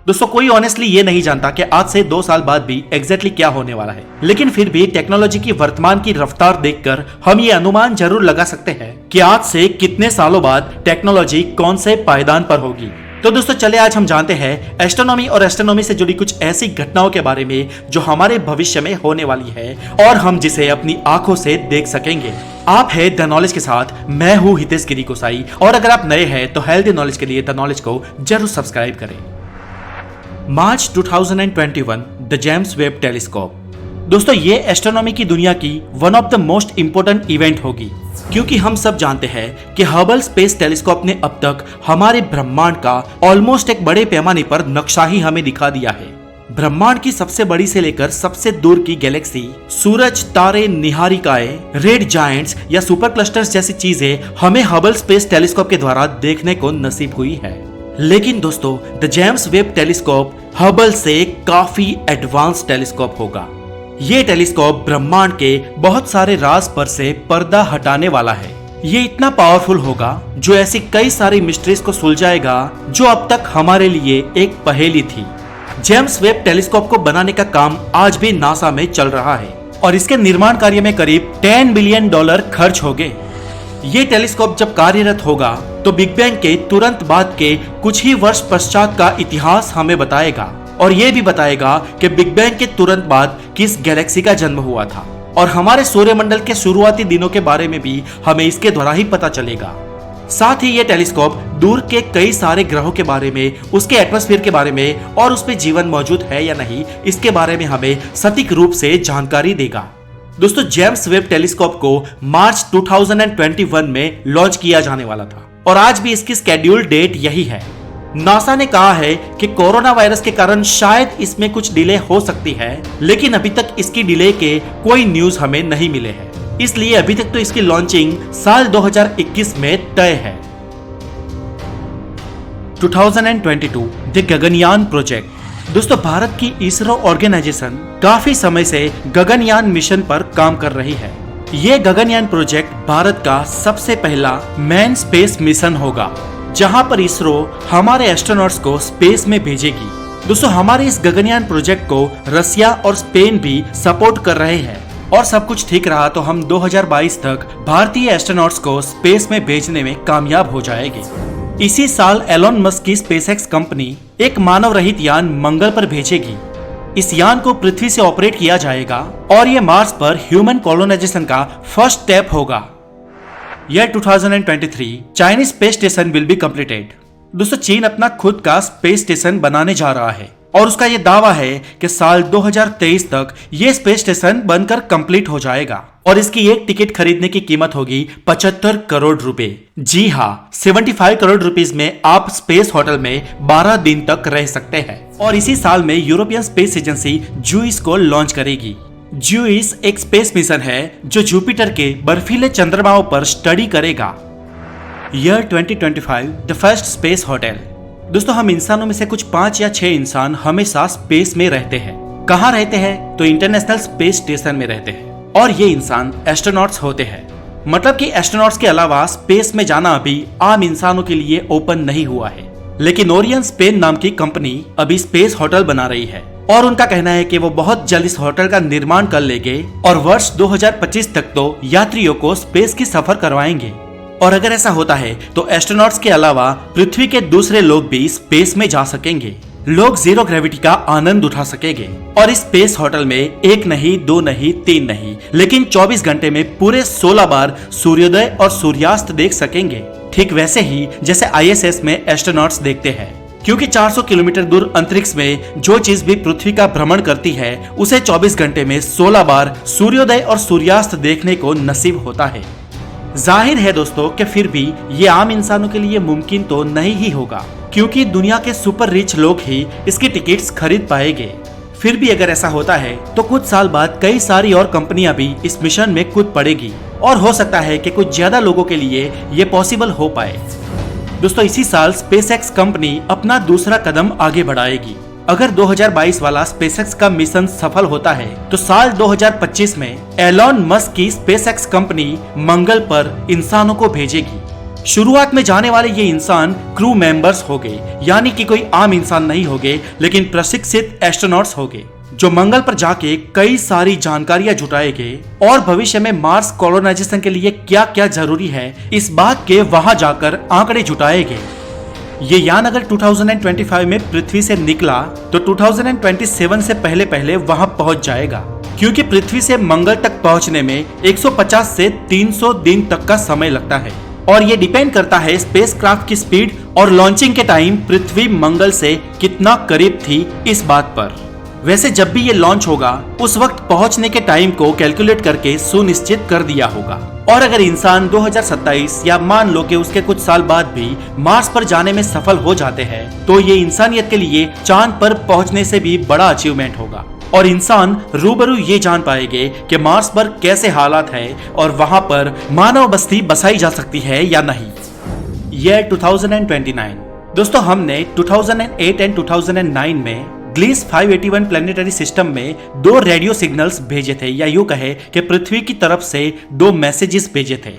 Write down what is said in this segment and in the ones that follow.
दोस्तों कोई ऑनेस्टली ये नहीं जानता कि आज से 2 साल बाद भी एग्जैक्टली क्या होने वाला है, लेकिन फिर भी टेक्नोलॉजी की वर्तमान की रफ्तार देखकर हम ये अनुमान जरूर लगा सकते हैं कि आज से कितने सालों बाद टेक्नोलॉजी कौन से पायदान पर होगी। तो दोस्तों चले आज हम जानते हैं एस्ट्रोनॉमी और एस्ट्रोनॉमी से जुड़ी कुछ ऐसी घटनाओं के बारे में जो हमारे भविष्य में होने वाली है और हम जिसे अपनी आंखों से देख सकेंगे। आप है द नॉलेज के साथ, मैं हूँ हितेश गिरी गोसाई, और अगर आप नए हैं तो हेल्दी नॉलेज के लिए द नॉलेज को जरूर सब्सक्राइब करें। मार्च 2021 द जेम्स वेब टेलीस्कोप। दोस्तों ये एस्ट्रोनॉमी की दुनिया की one of the most important event होगी, क्योंकि हम सब जानते हैं कि हबल स्पेस टेलीस्कोप ने अब तक हमारे ब्रह्मांड का ऑलमोस्ट एक बड़े पैमाने पर नक्शा ही हमें दिखा दिया है। ब्रह्मांड की सबसे बड़ी से लेकर सबसे दूर की गैलेक्सी, सूरज, तारे, निहारिकाएं, रेड जायंट्स या सुपर क्लस्टर्स जैसी चीजें हमें हबल स्पेस टेलीस्कोप के द्वारा देखने को नसीब हुई है। लेकिन दोस्तों the James Webb telescope Hubble से काफी एडवांस टेलीस्कोप होगा। ये टेलीस्कोप ब्रह्मांड के बहुत सारे राज पर से पर्दा हटाने वाला है। ये इतना पावरफुल होगा जो ऐसी कई सारी मिस्ट्रीज को सुलझाएगा जो अब तक हमारे लिए एक पहेली थी। जेम्स वेब टेलीस्कोप को बनाने का काम आज भी नासा में चल रहा है और इसके निर्माण कार्य में करीब $10 बिलियन खर्च हो गए। ये टेलीस्कोप जब कार्यरत होगा तो बिग बैंग के तुरंत बाद के कुछ ही वर्ष पश्चात का इतिहास हमें बताएगा और ये भी बताएगा कि बिग बैंग के तुरंत बाद किस गैलेक्सी का जन्म हुआ था, और हमारे सौरमंडल के शुरुआती दिनों के बारे में भी हमें इसके द्वारा ही पता चलेगा। साथ ही ये टेलीस्कोप दूर के कई सारे ग्रहों के बारे में, उसके एटमॉस्फेयर के बारे में और उस पे जीवन मौजूद है या नहीं इसके बारे में हमें सटीक रूप से जानकारी देगा। दोस्तों जेम्स वेब टेलीस्कोप को मार्च 2021 में लॉन्च किया जाने वाला था और आज भी इसकी स्केड्यूल डेट यही है। नासा ने कहा है कि कोरोना वायरस के कारण शायद इसमें कुछ डिले हो सकती है, लेकिन अभी तक इसकी डिले के कोई न्यूज हमें नहीं मिले हैं, इसलिए अभी तक तो इसकी लॉन्चिंग साल 2021 में तय है। 2022 द गगनयान प्रोजेक्ट। दोस्तों भारत की इसरो ऑर्गेनाइजेशन काफी समय से गगनयान मिशन पर काम कर रही है। ये गगनयान प्रोजेक्ट भारत का सबसे पहला मैन स्पेस मिशन होगा, जहां पर इसरो हमारे एस्ट्रोनॉट्स को स्पेस में भेजेगी। दोस्तों हमारे इस गगनयान प्रोजेक्ट को रसिया और स्पेन भी सपोर्ट कर रहे हैं, और सब कुछ ठीक रहा तो हम 2022 तक भारतीय एस्ट्रोनॉट्स को स्पेस में भेजने में कामयाब हो जाएंगे। इसी साल एलोन मस्क की स्पेसएक्स कंपनी एक मानव रहित यान मंगल पर भेजेगी। इस यान को पृथ्वी से ऑपरेट किया जाएगा और ये मार्स पर ह्यूमन कॉलोनाइजेशन का फर्स्ट स्टेप होगा। यह 2023 Chinese space station will be completed. दोस्तों चीन अपना खुद का स्पेस स्टेशन बनाने जा रहा है और उसका ये दावा है कि साल 2023 तक ये स्पेस स्टेशन बनकर कंप्लीट हो जाएगा और इसकी एक टिकट खरीदने की कीमत होगी 75 करोड़ रुपए। जी हाँ, 75 करोड़ रुपीस में आप स्पेस होटल में 12 दिन तक रह सकते हैं। और इसी साल में यूरोपियन स्पेस एजेंसी जूइस को लॉन्च करेगी। जूइस एक स्पेस मिशन है जो जुपिटर के बर्फीले चंद्रमाओं पर स्टडी करेगा। Year 2025 the first space hotel. दोस्तों हम इंसानों में से कुछ 5 या 6 इंसान हमेशा स्पेस में रहते हैं। कहाँ रहते हैं? तो इंटरनेशनल स्पेस स्टेशन में रहते हैं, और ये इंसान एस्ट्रोनॉट्स होते हैं। मतलब कि एस्ट्रोनॉट्स के अलावा स्पेस में जाना अभी आम इंसानों के लिए ओपन नहीं हुआ है, लेकिन ओरियन स्पेन नाम की कंपनी अभी स्पेस होटल बना रही है और उनका कहना है कि वो बहुत जल्द इस होटल का निर्माण कर लेंगे और वर्ष 2025 तक तो यात्रियों को स्पेस की सफर करवाएंगे। और अगर ऐसा होता है तो एस्ट्रोनॉट्स के अलावा पृथ्वी के दूसरे लोग भी स्पेस में जा सकेंगे। लोग जीरो ग्रेविटी का आनंद उठा सकेंगे और इस स्पेस होटल में 1 नहीं, 2 नहीं, 3 नहीं, लेकिन 24 घंटे में पूरे 16 बार सूर्योदय और सूर्यास्त देख सकेंगे। ठीक वैसे ही जैसे ISS में एस्ट्रोनॉट्स देखते हैं, क्योंकि 400 किलोमीटर दूर अंतरिक्ष में जो चीज भी पृथ्वी का भ्रमण करती है उसे 24 घंटे में 16 बार सूर्योदय और सूर्यास्त देखने को नसीब होता है। जाहिर है दोस्तों कि फिर भी ये आम इंसानों के लिए मुमकिन तो नहीं ही होगा, क्योंकि दुनिया के सुपर रिच लोग ही इसकी टिकट्स खरीद पाएंगे। फिर भी अगर ऐसा होता है तो कुछ साल बाद कई सारी और कंपनियां भी इस मिशन में कूद पड़ेगी और हो सकता है कि कुछ ज्यादा लोगों के लिए ये पॉसिबल हो पाए। दोस्तों इसी साल स्पेसएक्स कंपनी अपना दूसरा कदम आगे बढ़ाएगी। अगर 2022 वाला स्पेसएक्स का मिशन सफल होता है तो साल 2025 में एलोन मस्क की स्पेसएक्स कंपनी मंगल पर इंसानों को भेजेगी। शुरुआत में जाने वाले ये इंसान क्रू मेंबर्स होंगे, यानी कि कोई आम इंसान नहीं होंगे, लेकिन प्रशिक्षित एस्ट्रोनॉट्स होंगे जो मंगल पर जाके कई सारी जानकारियां जुटाएंगे और भविष्य में मार्स कॉलोनाइजेशन के लिए क्या क्या जरूरी है इस बात के वहां जाकर आंकड़े जुटाएंगे। ये यान अगर 2025 में पृथ्वी से निकला तो 2027 से पहले पहले वहां पहुंच जाएगा, क्योंकि पृथ्वी से मंगल तक पहुंचने में 150 से 300 दिन तक का समय लगता है और ये डिपेंड करता है स्पेसक्राफ्ट की स्पीड और लॉन्चिंग के टाइम पृथ्वी मंगल से कितना करीब थी इस बात पर। वैसे जब भी ये लॉन्च होगा उस वक्त पहुंचने के टाइम को कैलकुलेट करके सुनिश्चित कर दिया होगा। और अगर इंसान 2027 या मान लो कि उसके कुछ साल बाद भी मार्स पर जाने में सफल हो जाते हैं तो ये इंसानियत के लिए चांद पर पहुंचने से भी बड़ा अचीवमेंट होगा और इंसान रूबरू ये जान पाएंगे कि मार्स पर कैसे हालात है और वहां पर मानव बस्ती बसाई जा सकती है या नहीं। यह 2029 दोस्तों, हमने 2008 एंड 2009 में ग्लीस 581 प्लेनेटरी सिस्टम में 2 रेडियो सिग्नल्स भेजे थे, या यूं कहे कि पृथ्वी की तरफ से 2 मैसेजेस भेजे थे।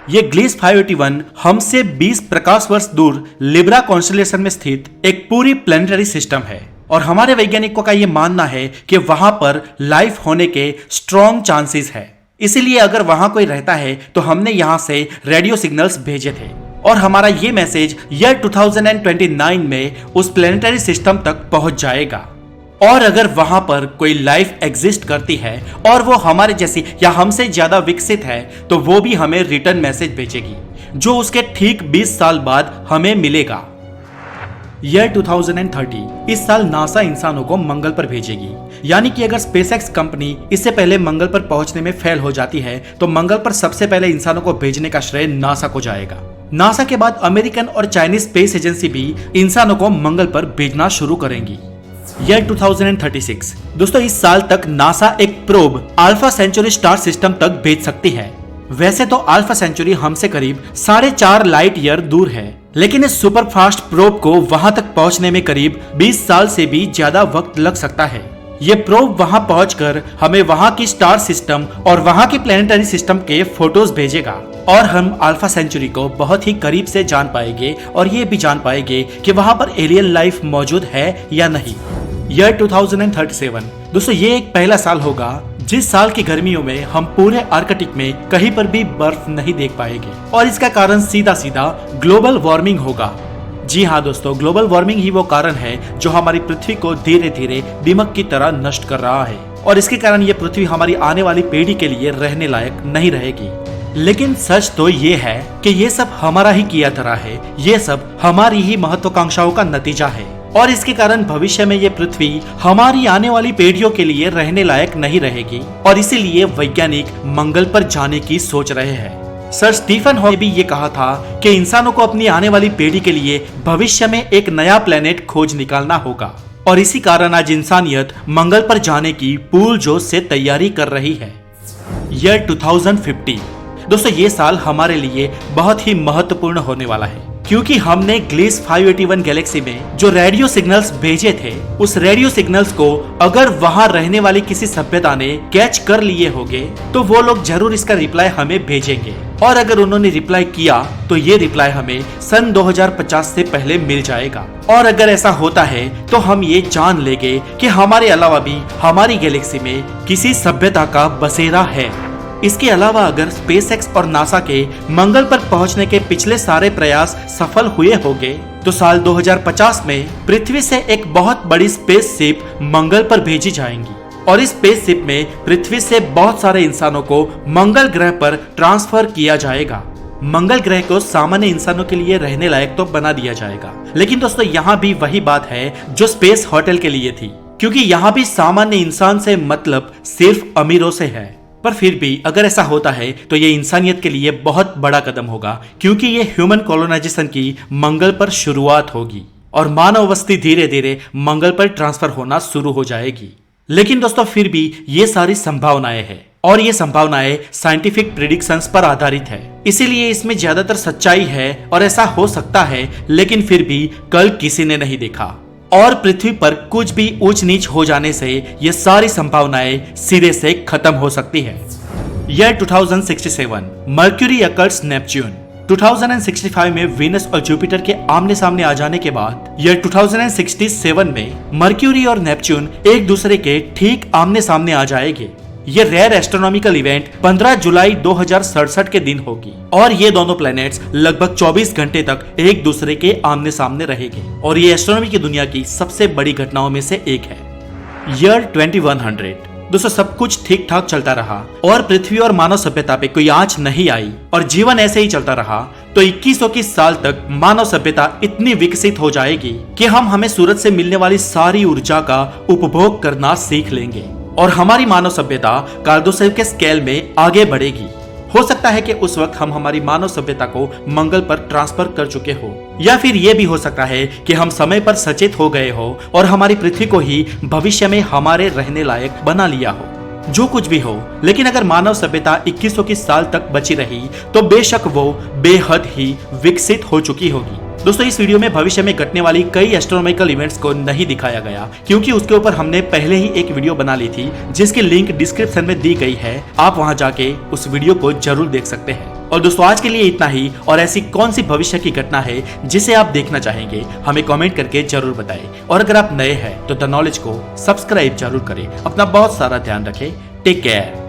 ये ग्लीस 581 हमसे 20 प्रकाश वर्ष दूर लिब्रा कॉन्स्टेलेशन में स्थित एक पूरी प्लेनेटरी सिस्टम है और हमारे वैज्ञानिकों का यह मानना है कि वहां पर लाइफ होने के स्ट्रॉन्ग चांसेस है। इसीलिए अगर वहां कोई रहता है तो हमने यहां से रेडियो सिग्नल्स भेजे थे और हमारा ये मैसेज ईयर 2029 में उस प्लेनेटरी सिस्टम तक पहुंच जाएगा। और अगर वहां पर कोई लाइफ एग्जिस्ट करती है और वो हमारे जैसी या हमसे ज्यादा विकसित है तो वो भी हमें रिटर्न मैसेज भेजेगी जो उसके ठीक 20 साल बाद हमें मिलेगा। ईयर 2030 इस साल नासा इंसानों को मंगल पर भेजेगी, यानी कि अगर स्पेसएक्स कंपनी इससे पहले मंगल पर पहुंचने में फेल हो जाती है तो मंगल पर सबसे पहले इंसानों को भेजने का श्रेय नासा को जाएगा। नासा के बाद अमेरिकन और चाइनीज स्पेस एजेंसी भी इंसानों को मंगल पर भेजना शुरू करेंगी। ईयर 2036 दोस्तों, इस साल तक नासा एक probe Alpha Centauri star system तक भेज सकती है। वैसे तो अल्फा सेंचुरी हमसे करीब 4.5 लाइट ईयर दूर है, लेकिन इस सुपर फास्ट प्रोब को वहां तक पहुंचने में करीब 20 साल से भी ज्यादा वक्त लग सकता है। ये प्रोब वहां पहुंचकर हमें वहां की स्टार सिस्टम और वहां की प्लेनेटरी सिस्टम के फोटोज भेजेगा और हम अल्फा सेंचुरी को बहुत ही करीब से जान पाएंगे और ये भी जान पाएंगे कि वहां पर एलियन लाइफ मौजूद है या नहीं। ईयर 2037 दोस्तों, ये एक पहला साल होगा जिस साल की गर्मियों में हम पूरे आर्कटिक में कहीं पर भी बर्फ नहीं देख पाएंगे और इसका कारण सीधा सीधा ग्लोबल वार्मिंग होगा। जी हाँ दोस्तों, ग्लोबल वार्मिंग ही वो कारण है जो हमारी पृथ्वी को धीरे धीरे दीमक की तरह नष्ट कर रहा है और इसके कारण ये पृथ्वी हमारी आने वाली पीढ़ी के लिए रहने लायक नहीं रहेगी। लेकिन सच तो ये है कि ये सब हमारा ही किया धरा है, ये सब हमारी ही महत्वाकांक्षाओं का नतीजा है और इसके कारण भविष्य में ये पृथ्वी हमारी आने वाली पीढ़ियों के लिए रहने लायक नहीं रहेगी और इसीलिए वैज्ञानिक मंगल पर जाने की सोच रहे हैं। सर स्टीफन हॉकिंग ने भी ये कहा था कि इंसानों को अपनी आने वाली पीढ़ी के लिए भविष्य में एक नया प्लेनेट खोज निकालना होगा और इसी कारण आज इंसानियत मंगल पर जाने की पूर्ण जोश से तैयारी कर रही है। ईयर 2050 दोस्तों, ये साल हमारे लिए बहुत ही महत्वपूर्ण होने वाला है क्योंकि हमने ग्लीस 581 गैलेक्सी में जो रेडियो सिग्नल्स भेजे थे उस रेडियो सिग्नल्स को अगर वहां रहने वाली किसी सभ्यता ने कैच कर लिए होंगे तो वो लोग जरूर इसका रिप्लाई हमें भेजेंगे और अगर उन्होंने रिप्लाई किया तो ये रिप्लाई हमें सन 2050 से पहले मिल जाएगा और अगर ऐसा होता है तो हम ये जान लेंगे कि हमारे अलावा भी हमारी गैलेक्सी में किसी सभ्यता का बसेरा है। इसके अलावा अगर स्पेसएक्स और नासा के मंगल पर पहुंचने के पिछले सारे प्रयास सफल हुए होंगे तो साल 2050 में पृथ्वी से एक बहुत बड़ी स्पेसशिप मंगल पर भेजी जाएंगी और इस स्पेसशिप में पृथ्वी से बहुत सारे इंसानों को मंगल ग्रह पर ट्रांसफर किया जाएगा। मंगल ग्रह को सामान्य इंसानों के लिए रहने लायक तो बना दिया जाएगा, लेकिन दोस्तों यहाँ भी वही बात है जो स्पेस होटल के लिए थी, क्योंकि यहाँ भी सामान्य इंसान से मतलब सिर्फ अमीरों से है। पर फिर भी अगर ऐसा होता है तो ये इंसानियत के लिए बहुत बड़ा कदम होगा, क्योंकि ये ह्यूमन कॉलोनाइजेशन की मंगल पर शुरुआत होगी और मानव बस्ती धीरे धीरे मंगल पर ट्रांसफर होना शुरू हो जाएगी। लेकिन दोस्तों फिर भी ये सारी संभावनाएं हैं और ये संभावनाएं साइंटिफिक प्रेडिक्शंस पर आधारित है, इसीलिए इसमें ज्यादातर सच्चाई है और ऐसा हो सकता है, लेकिन फिर भी कल किसी ने नहीं देखा और पृथ्वी पर कुछ भी ऊंच नीच हो जाने से ये सारी संभावनाएं सिरे से खत्म हो सकती है। ईयर 2067 मर्क्यूरी अकर्स नेपच्यून 2065 में वीनस और जुपिटर के आमने सामने आ जाने के बाद ईयर 2067 में मर्क्यूरी और नेपच्यून एक दूसरे के ठीक आमने सामने आ जाएंगे। ये रेयर एस्ट्रोनॉमिकल इवेंट 15 जुलाई 2067 के दिन होगी और ये दोनों प्लैनेट्स लगभग 24 घंटे तक एक दूसरे के आमने सामने रहेंगे और ये एस्ट्रोनॉमी की दुनिया की सबसे बड़ी घटनाओं में से एक है। ईयर 2100 दोस्तों, सब कुछ ठीक ठाक चलता रहा और पृथ्वी और मानव सभ्यता पे कोई आंच नहीं आई और जीवन ऐसे ही चलता रहा तो 2100 साल तक मानव सभ्यता इतनी विकसित हो जाएगी कि हम हमें सूरज से मिलने वाली सारी ऊर्जा का उपभोग करना सीख लेंगे और हमारी मानव सभ्यता कार्दोसेव के स्केल में आगे बढ़ेगी। हो सकता है कि उस वक्त हम हमारी मानव सभ्यता को मंगल पर ट्रांसफर कर चुके हो, या फिर यह भी हो सकता है कि हम समय पर सचेत हो गए हो और हमारी पृथ्वी को ही भविष्य में हमारे रहने लायक बना लिया हो। जो कुछ भी हो, लेकिन अगर मानव सभ्यता 2100 साल तक बची रही तो बेशक वो बेहद ही विकसित हो चुकी होगी। दोस्तों, इस वीडियो में भविष्य में घटने वाली कई एस्ट्रोनॉमिकल इवेंट्स को नहीं दिखाया गया क्योंकि उसके ऊपर हमने पहले ही एक वीडियो बना ली थी जिसकी लिंक डिस्क्रिप्शन में दी गई है। आप वहां जाके उस वीडियो को जरूर देख सकते हैं। और दोस्तों, आज के लिए इतना ही। और ऐसी कौन सी भविष्य की घटना है जिसे आप देखना चाहेंगे, हमें कमेंट करके जरूर बताएं। और अगर आप नए हैं तो द नॉलेज को सब्सक्राइब जरूर करें। अपना बहुत सारा ध्यान रखें। Take care.